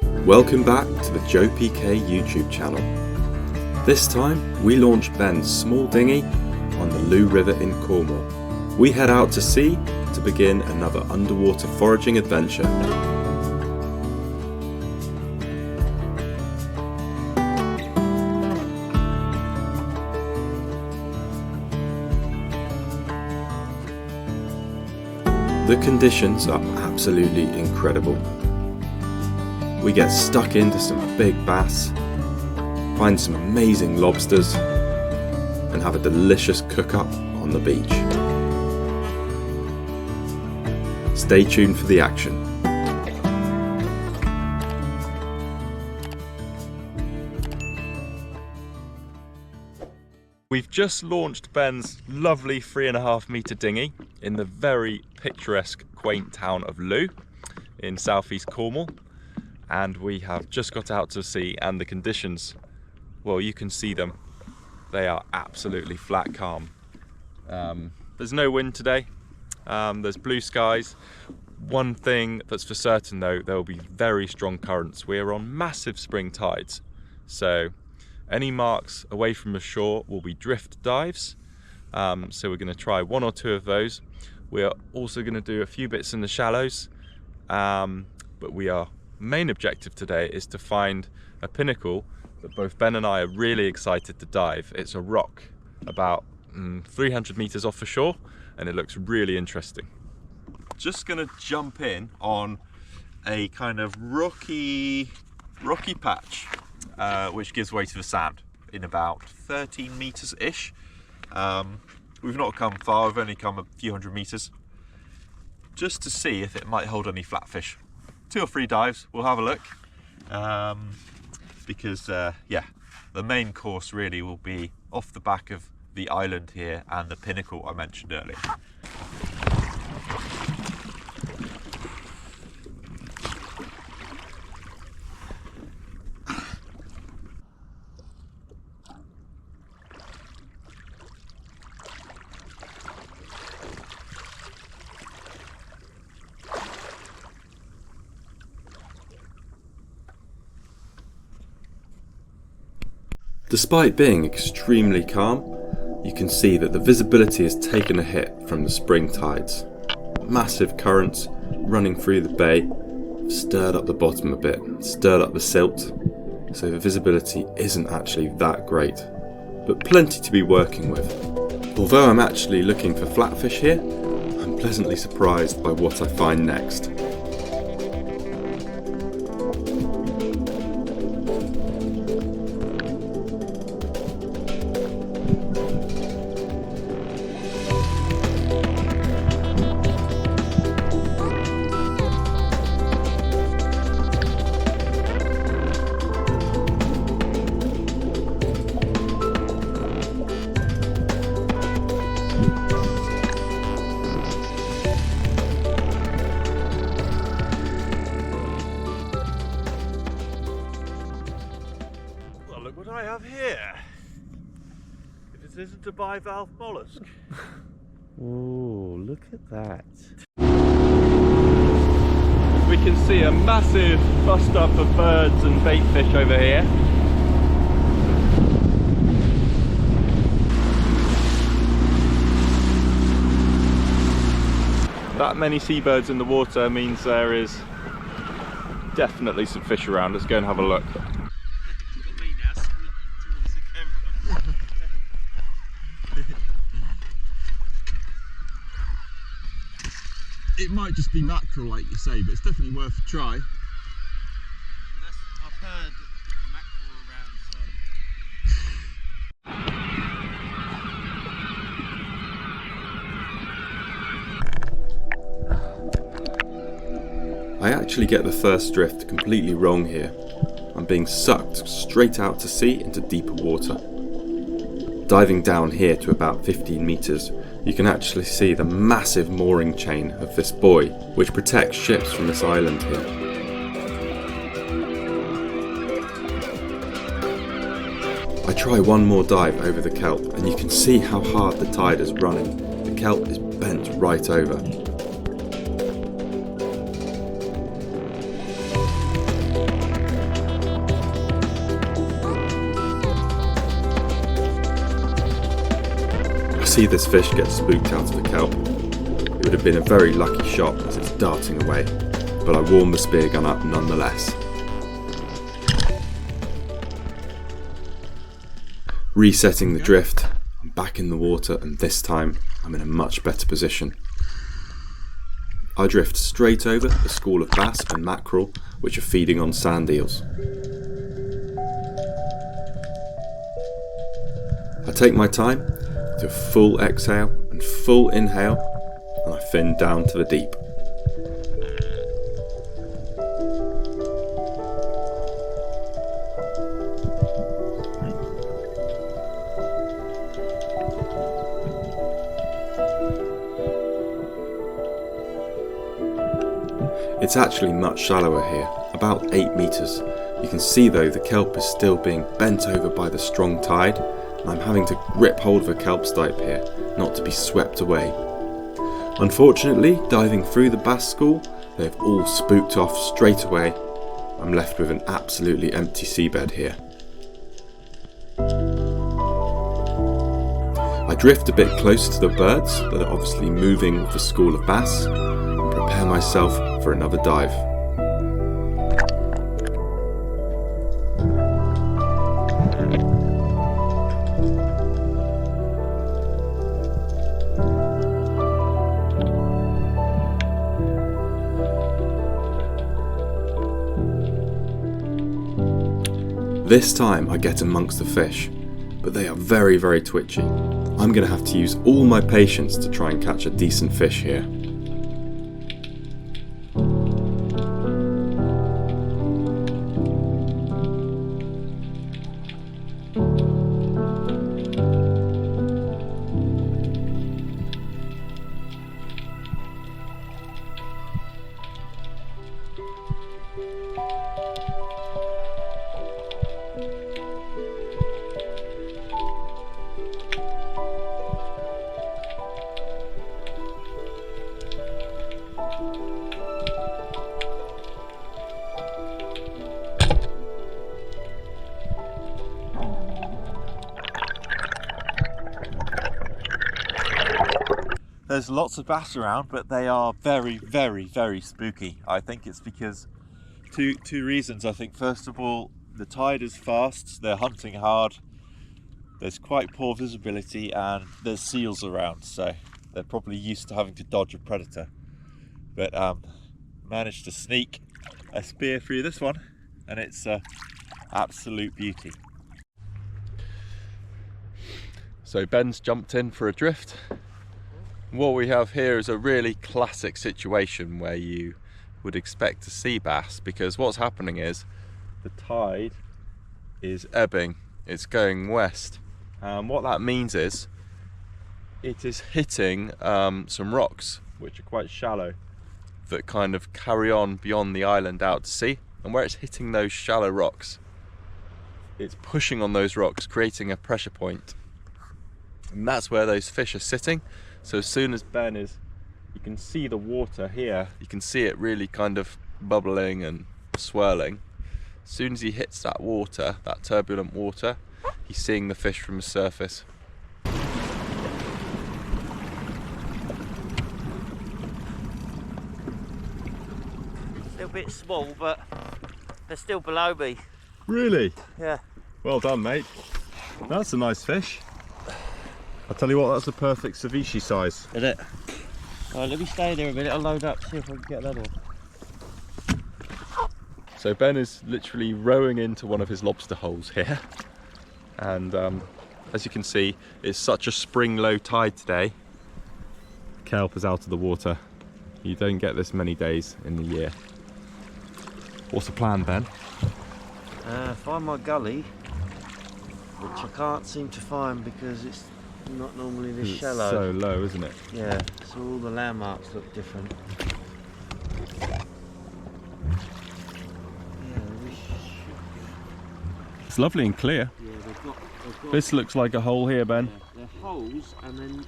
Welcome back to the Joe PK YouTube channel. This time we launch Ben's small dinghy on the Loo River in Cornwall. We head out to sea to begin another underwater foraging adventure. The conditions are absolutely incredible. We get stuck into some big bass, find some amazing lobsters, and have a delicious cook-up on the beach. Stay tuned for the action. We've just launched Ben's lovely 3.5 metre dinghy in the very picturesque, quaint town of Loo in southeast Cornwall. And we have just got out to sea, and the conditions, well, you can see them. They are absolutely flat calm. There's no wind today. There's blue skies. One thing that's for certain though, there will be very strong currents. We are on massive spring tides. So any marks away from the shore will be drift dives. So we're going to try 1 or 2 of those. We are also going to do a few bits in the shallows. But our main objective today is to find a pinnacle that both Ben and I are really excited to dive. It's a rock about 300 meters off the shore, and it looks really interesting. Just gonna jump in on a kind of rocky patch, which gives way to the sand in about 13 meters ish. We've not come far, we've only come a few hundred meters, just to see if it might hold any flatfish. 2 or 3 dives, we'll have a look, because yeah, the main course really will be off the back of the island here and the pinnacle I mentioned earlier. Despite being extremely calm, you can see that the visibility has taken a hit from the spring tides. Massive currents running through the bay stirred up the bottom a bit, stirred up the silt, so the visibility isn't actually that great, but plenty to be working with. Although I'm actually looking for flatfish here, I'm pleasantly surprised by what I find next. What I have here, if it isn't a bivalve mollusk. Oh, look at that. We can see a massive bust up of birds and bait fish over here. That many seabirds in the water means there is definitely some fish around. Let's go and have a look. It might just be mackerel like you say, but it's definitely worth a try. I've heard the mackerel around, so. I actually get the first drift completely wrong here. I'm being sucked straight out to sea into deeper water. Diving down here to about 15 meters, you can actually see the massive mooring chain of this buoy, which protects ships from this island here. I try one more dive over the kelp, and you can see how hard the tide is running. The kelp is bent right over. see this fish get spooked out of a kelp. It would have been a very lucky shot as it's darting away, but I warmed the spear gun up nonetheless. Resetting the drift, I'm back in the water, and this time I'm in a much better position. I drift straight over a school of bass and mackerel which are feeding on sand eels. I take my time, do a full exhale and full inhale, and I fin down to the deep. It's actually much shallower here, about 8 metres. You can see though the kelp is still being bent over by the strong tide, and I'm having to grip hold of a kelp stipe here, not to be swept away. Unfortunately, diving through the bass school, they've all spooked off straight away. I'm left with an absolutely empty seabed here. I drift a bit closer to the birds that are obviously moving with the school of bass, and prepare myself for another dive. This time I get amongst the fish, but they are very, very twitchy. I'm going to have to use all my patience to try and catch a decent fish here. There's lots of bass around, but they are very, very, very spooky. I think it's because two reasons. I think first of all, the tide is fast, they're hunting hard, there's quite poor visibility, and there's seals around, so they're probably used to having to dodge a predator. But managed to sneak a spear through this one, and it's absolute beauty. So Ben's jumped in for a drift. What we have here is a really classic situation where you would expect to see bass, because what's happening is the tide is ebbing, it's going west, and what that means is it is hitting some rocks which are quite shallow that kind of carry on beyond the island out to sea, and where it's hitting those shallow rocks, it's pushing on those rocks, creating a pressure point, and that's where those fish are sitting. So as soon as Ben is, you can see the water here, you can see it really kind of bubbling and swirling. As soon as he hits that water, that turbulent water, he's seeing the fish from the surface. Still a bit small, but they're still below me. Really? Yeah. Well done, mate. That's a nice fish. I'll tell you what, that's a perfect ceviche size. Is it? Alright, let me stay there a minute, I'll load up, see if I can get another one. So Ben is literally rowing into one of his lobster holes here. And as you can see, it's such a spring low tide today. Kelp is out of the water. You don't get this many days in the year. What's the plan, Ben? Find my gully, which I can't seem to find because it's not normally this shallow. So low, isn't it? Yeah, so all the landmarks look different. Yeah, It's lovely and clear. yeah, they've got This looks like a hole here, Ben. they're holes, and then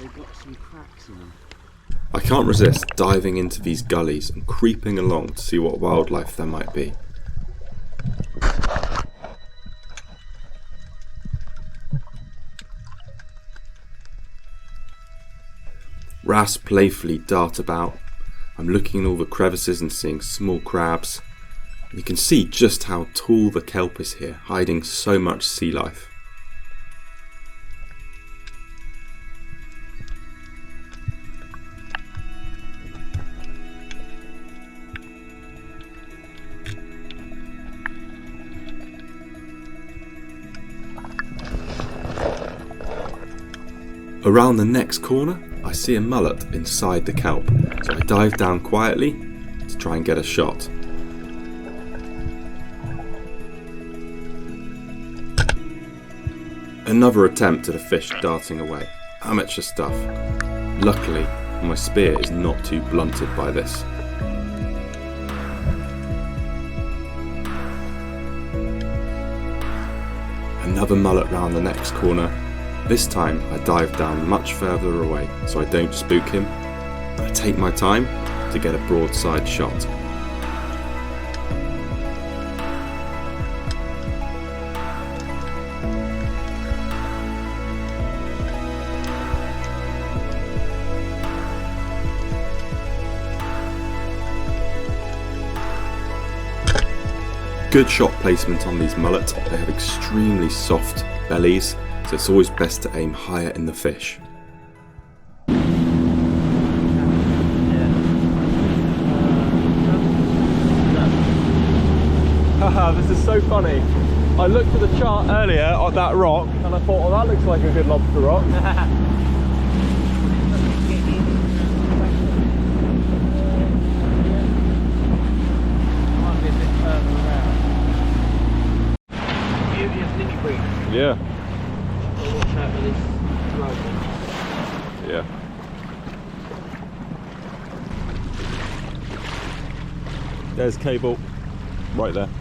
they've got some cracks in them. I can't resist diving into these gullies and creeping along to see what wildlife there might be. wrasse playfully dart about. I'm looking in all the crevices and seeing small crabs. And you can see just how tall the kelp is here, hiding so much sea life. Around the next corner, I see a mullet inside the kelp, so I dive down quietly to try and get a shot. Another attempt at a fish darting away. Amateur stuff. Luckily, my spear is not too blunted by this. Another mullet round the next corner. This time I dive down much further away so I don't spook him. I take my time to get a broadside shot. Good shot placement on these mullet. They have extremely soft bellies, so it's always best to aim higher in the fish. Haha, this is so funny. I looked at the chart earlier on that rock and I thought, oh, that looks like a good lobster rock. Yeah. Yeah. There's cable right there. Do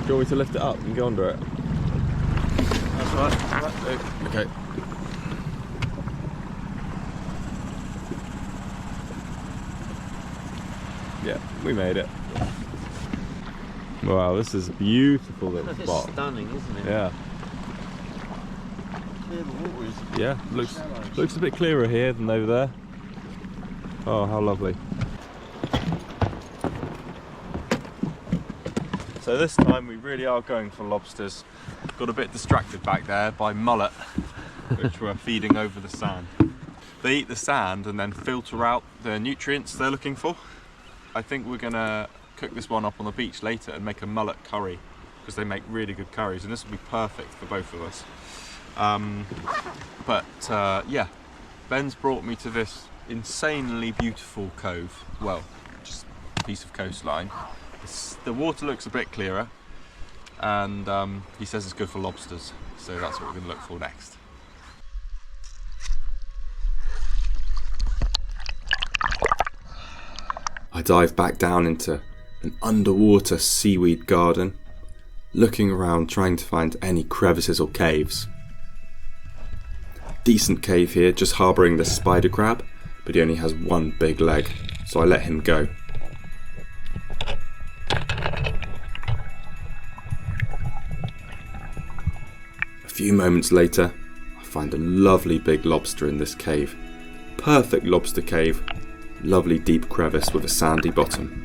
you want me to lift it up and go under it? That's right. Okay. Yeah, we made it. Wow, this is a beautiful little It's spot. stunning, isn't it? Yeah. Clear the water is. Yeah, looks a bit clearer here than over there. Oh, how lovely. So this time we really are going for lobsters. Got a bit distracted back there by mullet, which were feeding over the sand. They eat the sand and then filter out the nutrients they're looking for. I think we're gonna cook this one up on the beach later and make a mullet curry, because they make really good curries, and this will be perfect for both of us. Yeah, Ben's brought me to this insanely beautiful cove. Well, just a piece of coastline. The water looks a bit clearer, and he says it's good for lobsters, so that's what we're going to look for next. I dive back down into an underwater seaweed garden, looking around trying to find any crevices or caves. Decent cave here, just harbouring the spider crab, but he only has one big leg, so I let him go. A few moments later, I find a lovely big lobster in this cave. Perfect lobster cave, lovely deep crevice with a sandy bottom.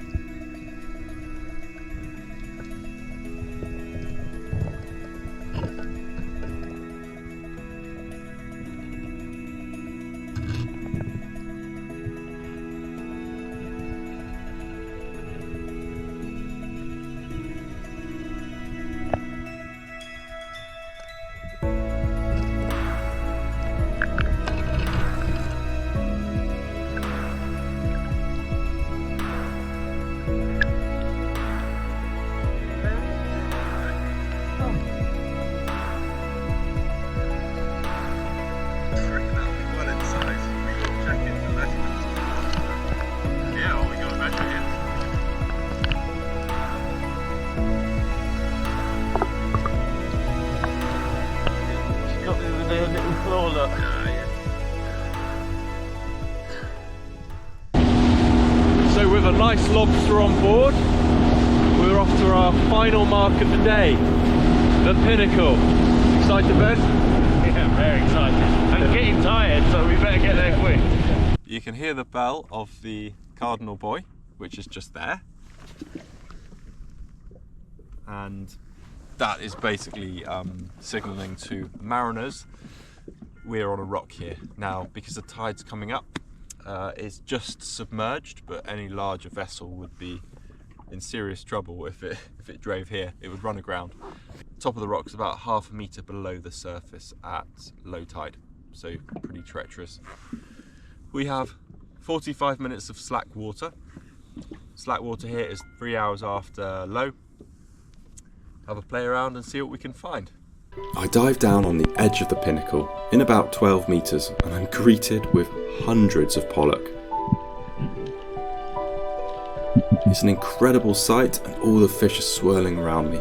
So with a nice lobster on board, we're off to our final mark of the day, the Pinnacle. Excited, Ben? Yeah, very excited. I'm getting tired, so we better get there quick. You can hear the bell of the Cardinal Buoy, which is just there. And that is basically signalling to mariners we're on a rock here. Now, because the tide's coming up, it's just submerged, but any larger vessel would be in serious trouble if it drove here. It would run aground. Top of the rock's about ½ metre below the surface at low tide, so pretty treacherous. We have 45 minutes of slack water. Slack water here is 3 hours after low. Have a play around and see what we can find. I dive down on the edge of the Pinnacle in about 12 metres and I'm greeted with hundreds of pollock. It's an incredible sight and all the fish are swirling around me.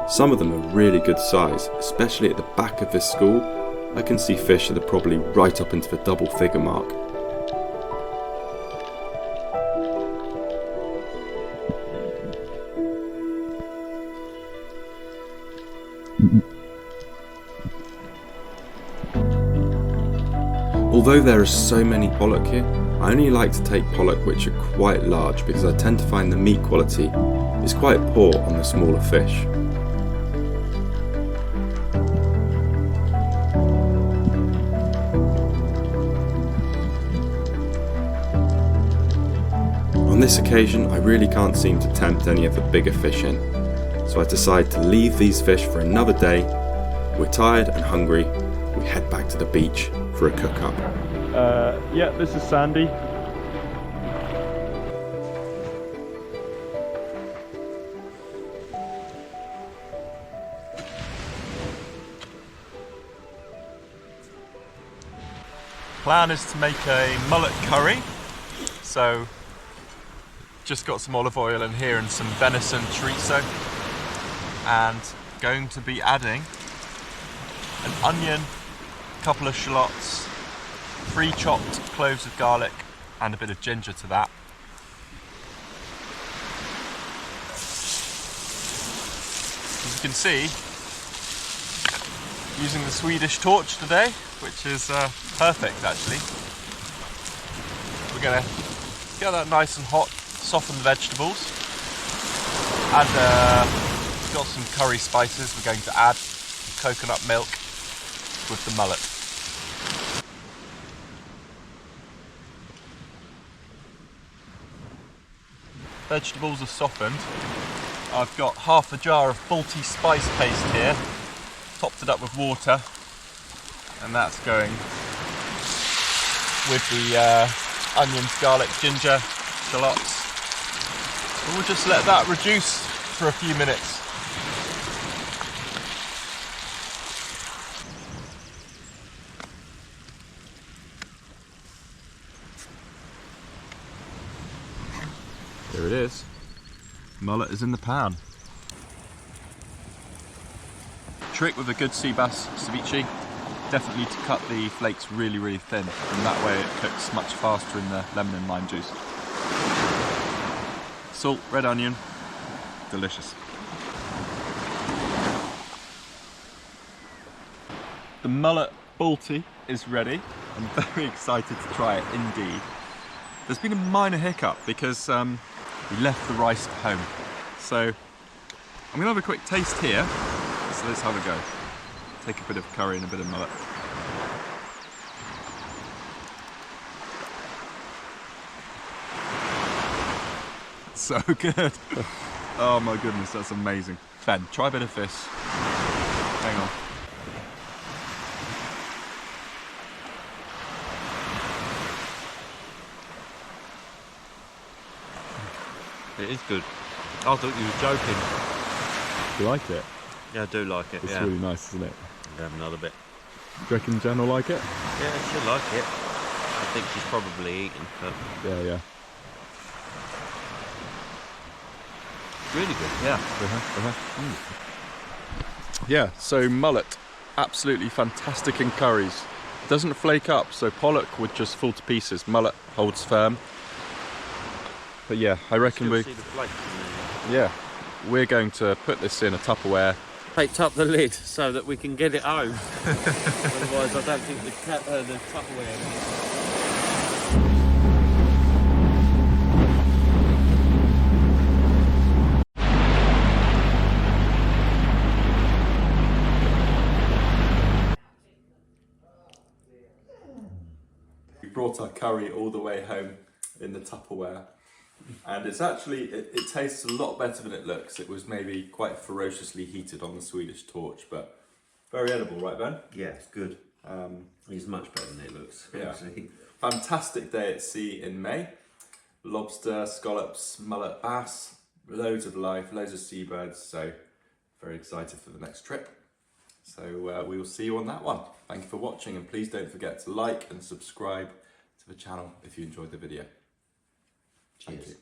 Some of them are really good size, especially at the back of this school. I can see fish that are probably right up into the double figure mark. Although there are so many pollock here, I only like to take pollock which are quite large because I tend to find the meat quality is quite poor on the smaller fish. On this occasion, I really can't seem to tempt any of the bigger fish in, so I decide to leave these fish for another day. We're tired and hungry, we head back to the beach for a cook-up. Yeah, this is Sandy. Plan is to make a mullet curry, so just got some olive oil in here and some venison chorizo, and going to be adding an onion, a couple of shallots, 3 chopped cloves of garlic and a bit of ginger to that. As you can see, using the Swedish torch today, which is perfect actually. We're going to get that nice and hot, soften the vegetables, and got some curry spices we're going to add, coconut milk with the mullet. Vegetables are softened. I've got half a jar of faulty spice paste here, topped it up with water, and that's going with the onions, garlic, ginger, shallots. And we'll just let that reduce for a few minutes. There it is. Mullet is in the pan. Trick with a good sea bass ceviche, definitely to cut the flakes really, really thin, and that way it cooks much faster in the lemon and lime juice. Salt, red onion, delicious. The mullet balti is ready. I'm very excited to try it indeed. There's been a minor hiccup because we left the rice at home. So I'm gonna have a quick taste here. So let's have a go. Take a bit of curry and a bit of mullet. So good. Oh my goodness, that's amazing. Ben, try a bit of this. Hang on. It is good. I thought you were joking. Do you like it? Yeah, I do like it. It's yeah. really nice, isn't it? I'll have another bit. Do you reckon Jen will like it? Yeah, she'll like it. I think she's probably eaten, but Yeah, yeah. really good. Yeah. Yeah, so mullet, absolutely fantastic in curries. Doesn't flake up, so pollock would just fall to pieces. Mullet holds firm. But yeah, I reckon Still see the flakes in there. we're going to put this in a Tupperware, taped up the lid so that we can get it home. Otherwise, I don't think the Tupperware. We brought our curry all the way home in the Tupperware, and it's actually, it tastes a lot better than it looks. It was maybe quite ferociously heated on the Swedish torch, but very edible, right Ben? Yeah, it's good. It's much better than it looks. Yeah. Actually. Fantastic day at sea in May. Lobster, scallops, mullet, bass, loads of life, loads of seabirds, so very excited for the next trip. So we will see you on that one. Thank you for watching, and please don't forget to like and subscribe to the channel if you enjoyed the video. Thank you.